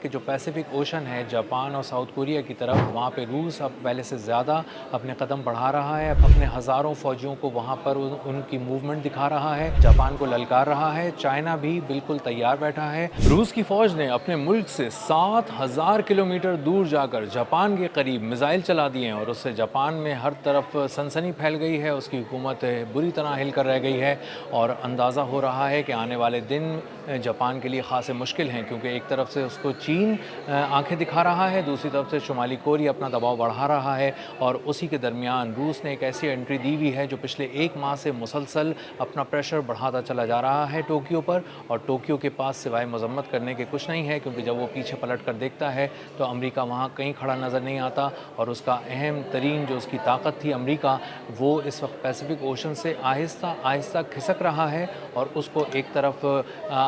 کہ جو Pacific ocean ہے جاپان اور ساؤتھ کوریا کی طرف، وہاں پہ روس اب پہلے سے زیادہ اپنے قدم بڑھا رہا ہے، اپنے ہزاروں فوجیوں کو وہاں پر ان کی موومنٹ دکھا رہا ہے، جاپان کو للکار رہا ہے۔ چائنا بھی بالکل تیار بیٹھا ہے۔ روس کی فوج نے اپنے ملک سے 7,000 کلومیٹر دور جا کر جاپان کے قریب میزائل چلا دیے ہیں، اور اس سے جاپان میں ہر طرف سنسنی پھیل گئی ہے، اس کی حکومت بری طرح ہل کر رہ گئی ہے، اور اندازہ ہو رہا ہے کہ آنے والے دن جاپان کے لیے خاصے مشکل ہیں، کیونکہ ایک طرف سے اس کو چین آنکھیں دکھا رہا ہے، دوسری طرف سے شمالی کوریا اپنا دباؤ بڑھا رہا ہے، اور اسی کے درمیان روس نے ایک ایسی انٹری دی ہوئی ہے جو پچھلے ایک ماہ سے مسلسل اپنا پریشر بڑھاتا چلا جا رہا ہے ٹوکیو پر، اور ٹوکیو کے پاس سوائے مذمت کرنے کے کچھ نہیں ہے، کیونکہ جب وہ پیچھے پلٹ کر دیکھتا ہے تو امریکہ وہاں کہیں کھڑا نظر نہیں آتا، اور اس کا اہم ترین جو اس کی طاقت تھی امریکہ، وہ اس وقت پیسیفک اوشن سے آہستہ آہستہ کھسک رہا ہے، اور اس کو ایک طرف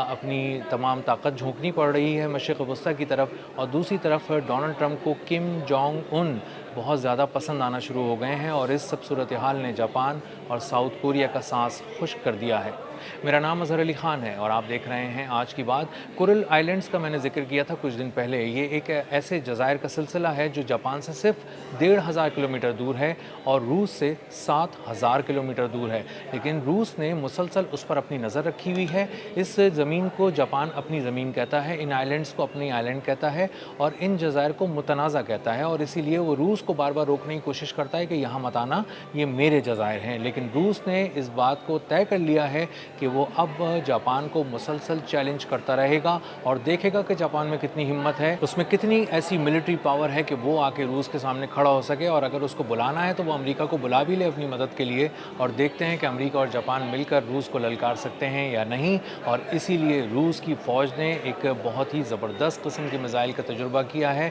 اپنی تمام طاقت جھونکنی پڑ رہی ہے مشرق وسطیٰ کی طرف، اور دوسری طرف ڈونلڈ ٹرمپ کو کم جونگ ان بہت زیادہ پسند آنا شروع ہو گئے ہیں، اور اس سب صورتحال نے جاپان اور ساؤتھ کوریا کا سانس خشک کر دیا ہے۔ میرا نام اظہر علی خان ہے، اور آپ دیکھ رہے ہیں آج کی بات۔ کورل آئلینڈز کا میں نے ذکر کیا تھا کچھ دن پہلے، یہ ایک ایسے جزائر کا سلسلہ ہے جو جاپان سے صرف 1,500 کلومیٹر دور ہے، اور روس سے 7,000 کلومیٹر دور ہے، لیکن روس نے مسلسل اس پر اپنی نظر رکھی ہوئی ہے۔ اس زمین کو جاپان اپنی زمین کہتا ہے، ان آئلینڈز کو اپنی آئلینڈ کہتا ہے، اور ان جزائر کو متنازع کہتا ہے، اور اسی لیے وہ روس کو بار بار روکنے کی کوشش کرتا ہے کہ یہاں مت آنا، یہ میرے جزائر ہیں، لیکن روس نے اس بات کو طے کر لیا ہے کہ وہ اب جاپان کو مسلسل چیلنج کرتا رہے گا، اور دیکھے گا کہ جاپان میں کتنی ہمت ہے، اس میں کتنی ایسی ملٹری پاور ہے کہ وہ آ کے روس کے سامنے کھڑا ہو سکے، اور اگر اس کو بلانا ہے تو وہ امریکہ کو بلا بھی لے اپنی مدد کے لیے، اور دیکھتے ہیں کہ امریکہ اور جاپان مل کر روس کو للکار سکتے ہیں یا نہیں۔ اور اسی لیے روس کی فوج نے ایک بہت ہی زبردست قسم کے میزائل کا تجربہ کیا ہے،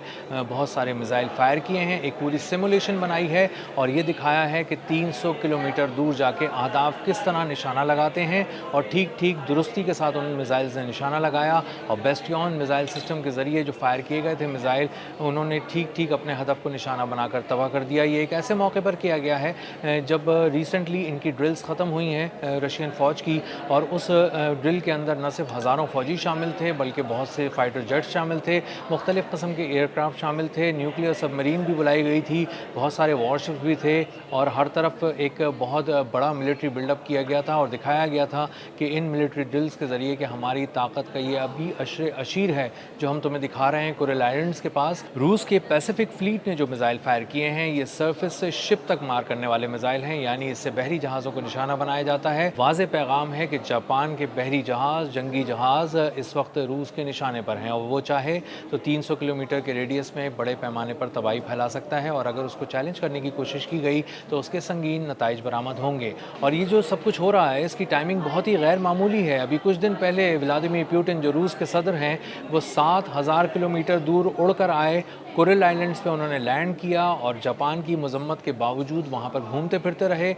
بہت سارے میزائل فائر کیے ہیں، ایک پوری سیمولیشن بنائی ہے، اور یہ دکھایا ہے کہ 300 کلومیٹر دور جا کے اہداف کس طرح نشانہ لگاتے ہیں، اور ٹھیک درستی کے ساتھ ان میزائل سے نشانہ لگایا، اور بیسٹیون میزائل سسٹم کے ذریعے جو فائر کیے گئے تھے میزائل، انہوں نے ٹھیک اپنے ہدف کو نشانہ بنا کر تباہ کر دیا۔ یہ ایک ایسے موقع پر کیا گیا ہے جب ریسنٹلی ان کی ڈرلز ختم ہوئی ہیں رشین فوج کی، اور اس ڈرل کے اندر نہ صرف ہزاروں فوجی شامل تھے بلکہ بہت سے فائٹر جیٹس شامل تھے، مختلف قسم کے ایئر کرافٹ شامل تھے، نیوکلیئر سب مرین بھی بلائی گئی تھی، بہت سارے وار شپس بھی تھے، اور ہر طرف ایک بہت بڑا ملٹری بلڈ اپ کیا گیا تھا، اور دکھایا گیا تھا کہ ان ملٹری ڈرلز کے ذریعے کہ ہماری طاقت کا یہ ابھی عشر اشیر ہے جو ہم تمہیں دکھا رہے ہیں کورل آئلینڈز کے پاس۔ روس کے پیسیفک فلیٹ نے جو میزائل فائر کیے ہیں یہ سرفس سے شپ تک مار کرنے والے میزائل ہیں، یعنی اس سے بحری جہازوں کو نشانہ بنایا جاتا ہے۔ واضح پیغام ہے کہ جاپان کے بحری جہاز، جنگی جہاز اس وقت روس کے نشانے پر ہیں، اور وہ چاہے تو 300 کلومیٹر کے ریڈیس میں بڑے پیمانے پر تباہی پھیلا سکتا ہے، اور اگر اس کو چیلنج کرنے کی کوشش کی گئی تو اس کے سنگین نتائج برآمد ہوں گے۔ اور یہ جو سب کچھ ہو رہا ہے اس کی ٹائمنگ بہت ہی غیر معمولی ہے۔ ابھی کچھ دن پہلے ولادیمیر پیوٹن جو روس کے صدر ہیں، وہ 7,000 کلومیٹر دور اڑ کر آئے، کورل آئلینڈز پہ انہوں نے لینڈ کیا، اور جاپان کی مذمت کے باوجود وہاں پر گھومتے پھرتے رہے،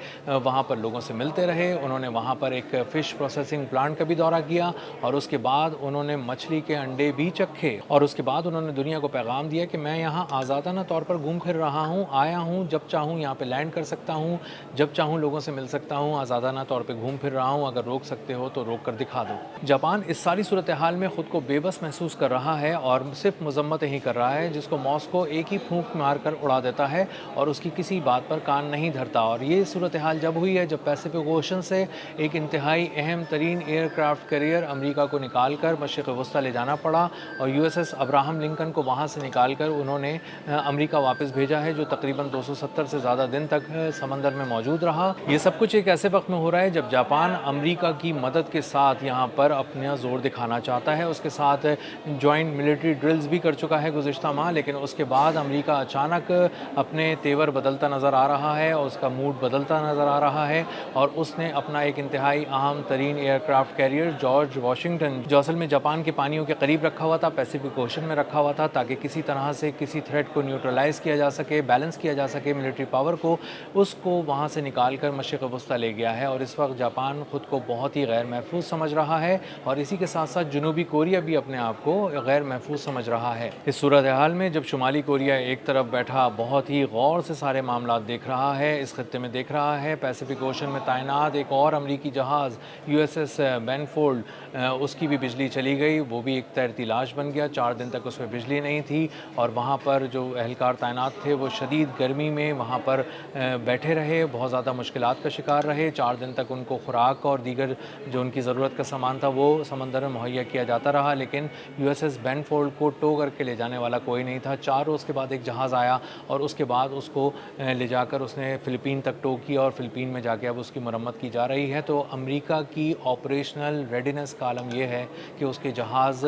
وہاں پر لوگوں سے ملتے رہے، انہوں نے وہاں پر ایک فش پروسیسنگ پلانٹ کا بھی دورہ کیا، اور اس کے بعد انہوں نے مچھلی کے انڈے بھی چکھے، اور اس کے بعد انہوں نے دنیا کو پیغام دیا کہ میں یہاں آزادانہ طور پر گھوم پھر رہا ہوں، آیا ہوں، جب چاہوں یہاں پہ لینڈ کر سکتا ہوں، جب چاہوں لوگوں سے مل سکتا ہوں، آزادانہ طور پہ گھوم پھر رہا ہوں، اگر روک سکتے ہو تو روک کر دکھا دو۔ جاپان اس ساری صورتحال میں خود کو بے بس محسوس کر رہا ہے، اور صرف مذمتیں ہی کر رہا ہے، جس کو ماسکو ایک ہی پھونک مار کر اڑا دیتا ہے، اور اس کی کسی بات پر کان نہیں دھرتا۔ اور یہ صورتحال جب ہوئی ہے جب پیسیفک اوشن سے ایک انتہائی اہم ترین ایئر کرافٹ کیریئر امریکہ کو نکال کر مشرق وسطیٰ لے جانا پڑا، اور USS ابراہم لنکن کو وہاں سے نکال کر انہوں نے امریکہ واپس بھیجا ہے، جو تقریباً 270 سے زیادہ دن تک سمندر میں موجود رہا۔ یہ سب کچھ ایک ایسے وقت میں ہو رہا ہے جب جاپان امریکہ کی مدد کے ساتھ یہاں پر اپنا زور دکھانا چاہتا ہے، اس کے ساتھ جوائنٹ ملٹری ڈرلز بھی کر چکا ہے گزشتہ ماہ، لیکن اس کے بعد امریکہ اچانک اپنے تیور بدلتا نظر آ رہا ہے، اور اس کا موڈ بدلتا نظر آ رہا ہے، اور اس نے اپنا ایک انتہائی اہم ترین aircraft carrier George Washington, جو اصل میں جاپان کے پانیوں کے قریب رکھا ہوا تھا، پیسیفک اوشن میں رکھا ہوا تھا، تاکہ کسی طرح سے کسی تھریٹ کو نیوٹرلائز کیا جا سکے، بیلنس کیا جا سکے ملٹری پاور کو، اس کو وہاں سے نکال کر مشرق وسطیٰ لے گیا ہے، اور اس وقت جاپان خود کو بہت ہی غیر محفوظ سمجھ رہا ہے اور اسی کے ساتھ ساتھ جنوبی کوریا بھی اپنے آپ کو غیر محفوظ سمجھ رہا ہے۔ اس صورتحال میں جب شمالی کوریا ایک طرف بیٹھا بہت ہی غور سے سارے معاملات دیکھ رہا ہے، اس خطے میں دیکھ رہا ہے، پیسیفک اوشن میں تعینات ایک اور امریکی جہاز USS بینفورڈ، اس کی بھی بجلی چلی گئی، وہ بھی ایک تیرتی لاش بن گیا۔ 4 دن تک اس میں بجلی نہیں تھی اور وہاں پر جو اہلکار تعینات تھے وہ شدید گرمی میں وہاں پر بیٹھے رہے، بہت زیادہ مشکلات کا شکار رہے۔ 4 دن تک ان کو خوراک اور دیگر جو ان کی ضرورت کا سامان تھا وہ سمندر میں مہیا کیا جاتا رہا، لیکن USS بینفورڈ کو ٹو کر کے لے جانے والا کوئی نہیں تھا۔ 4 روز کے بعد ایک جہاز آیا اور اس کے بعد اس کو لے جا کر اس نے فلپین تک ٹو کیا اور فلپین میں جا کے اب اس کی مرمت کی جا رہی ہے۔ تو امریکہ کی آپریشنل ریڈینس کا عالم یہ ہے کہ اس کے جہاز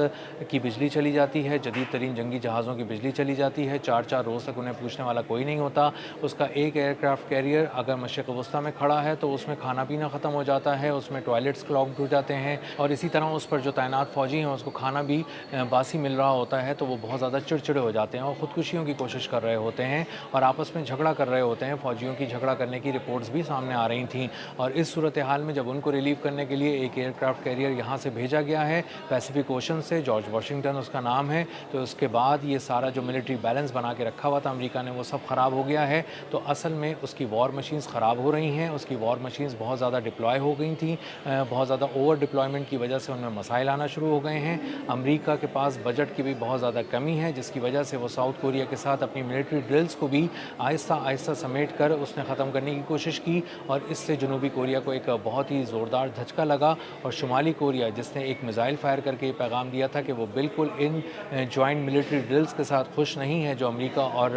کی بجلی چلی جاتی ہے، جدید ترین جنگی جہازوں کی بجلی چلی جاتی ہے، 4 روز تک انہیں پوچھنے والا کوئی نہیں ہوتا۔ اس کا ایک ایئر کرافٹ کیریئر اگر مشرق وسطیٰ میں کھڑا ہے تو اس میں کھانا پینا ختم ہو جاتا ہے، اس میں ٹوائلٹس کلاگڈ ہو جاتے ہیں اور اسی طرح اس پر جو تعینات فوجی ہیں اس کو کھانا بھی باسی مل رہا ہوتا ہے، تو وہ بہت زیادہ چڑچڑے ہو جاتے ہیں اور خودکشیوں کی کوشش کر رہے ہوتے ہیں اور آپس میں جھگڑا کر رہے ہوتے ہیں۔ فوجیوں کی جھگڑا کرنے کی رپورٹس بھی سامنے آ رہی تھیں اور اس صورتحال میں جب ان کو ریلیو کرنے کے لیے ایک ایئر کرافٹ کیریئر یہاں سے بھیجا گیا ہے پیسیفک اوشن سے، جارج واشنگٹن اس کا نام ہے، تو اس کے بعد یہ سارا جو ملٹری بیلنس بنا کے رکھا ہوا تھا امریکہ نے وہ سب خراب ہو گیا ہے۔ تو اصل میں اس کی وار مشینز خراب ہو رہی ہیں، اس کی وار مشینز بہت زیادہ ڈپلوائے ہو گئی تھیں، بہت زیادہ اوور ڈپلائمنٹ کی وجہ سے ان میں مسائل آنا شروع ہو گئے ہیں۔ امریکہ کے پاس بجٹ کی بھی بہت زیادہ کمی ہے، جس کی وجہ سے وہ ساؤتھ کوریا کے ساتھ اپنی ملٹری ڈرلز کو بھی آہستہ آہستہ سمیٹ کر اس نے ختم کرنے کی کوشش کی اور اس سے جنوبی کوریا کو ایک بہت ہی زوردار دھچکا لگا اور شمالی کوریا جس نے ایک میزائل فائر کر کے یہ پیغام دیا تھا کہ وہ بالکل ان جوائنٹ ملٹری ڈرلز کے ساتھ خوش نہیں ہے جو امریکہ اور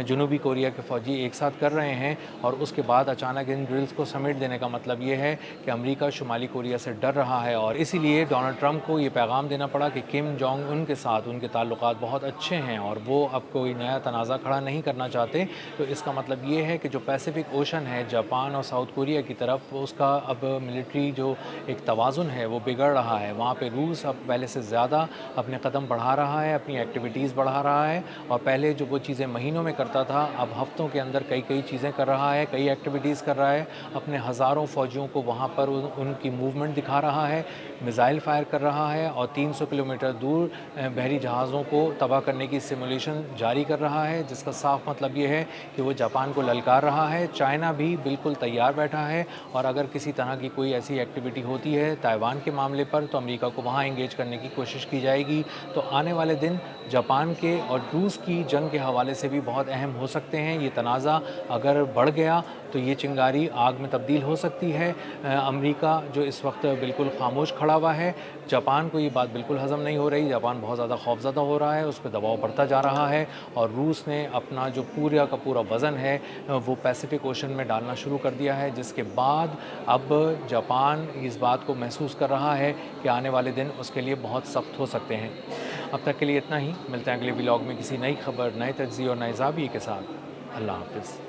جنوبی کوریا کے فوجی ایک ساتھ کر رہے ہیں، اور اس کے بعد اچانک ان ڈرلز کو سمیٹ دینے کا مطلب یہ ہے کہ امریکہ شمالی کوریا سے ڈر رہا ہے اور اسی لیے ڈونلڈ ٹرمپ کو یہ پیغام دینا پڑا کہ کم جونگ ان کے ساتھ ان کے تعلقات بہت اچھے ہیں اور وہ اب کوئی نیا تنازع کھڑا نہیں کرنا چاہتے۔ تو اس کا مطلب یہ ہے کہ جو پیسیفک اوشن ہے جاپان اور ساؤتھ کوریا کی طرف، اس کا اب ملٹری جو ایک توازن ہے وہ بگڑ رہا ہے۔ وہاں پہ روس اب پہلے سے زیادہ اپنے قدم بڑھا رہا ہے، اپنی ایکٹیویٹیز بڑھا رہا ہے اور پہلے جو وہ چیزیں مہینوں میں کرتا تھا اب ہفتوں کے اندر کئی چیزیں کر رہا ہے، کئی ایکٹیویٹیز کر رہا ہے، اپنے ہزاروں فوجیوں کو وہاں پر ان کی موومنٹ دکھا رہا ہے، میزائل فائر کر رہا ہے اور 300 کلومیٹر دور بحری جہازوں کو تباہ کرنے کی سیمولیشن جاری کر رہا ہے، جس کا صاف مطلب یہ ہے کہ وہ جاپان کو للکار رہا ہے۔ چائنا بھی بالکل تیار بیٹھا ہے اور اگر کسی طرح کی کوئی ایسی ایکٹیویٹی ہوتی ہے تائیوان کے معاملے پر تو امریکہ کو وہاں انگیج کرنے کی کوشش کی جائے گی۔ تو آنے والے دن جاپان کے اور روس کی جنگ کے حوالے سے بھی بہت اہم ہو سکتے ہیں۔ یہ تنازع اگر بڑھ گیا تو یہ چنگاری آگ میں تبدیل ہو سکتی ہے۔ امریکہ جو اس وقت بالکل خاموش کھڑا ہوا ہے، جاپان کو یہ بات بالکل ہضم نہیں ہو رہی، جاپان بہت زیادہ خوفزدہ ہو رہا ہے، اس پہ دباؤ بڑھتا جا رہا ہے اور روس نے اپنا جو پورا کا پورا وزن ہے وہ پیسیفک اوشن میں ڈالنا شروع کر دیا ہے، جس کے بعد اب جاپان اس بات کو محسوس کر رہا ہے کہ آنے والے دن اس کے لیے بہت سخت ہو سکتے ہیں۔ اب تک کے لیے اتنا ہی، ملتے ہیں اگلے ولاگ میں کسی نئی خبر، نئے تجزیے اور نئے زاویے کے ساتھ۔ اللہ حافظ۔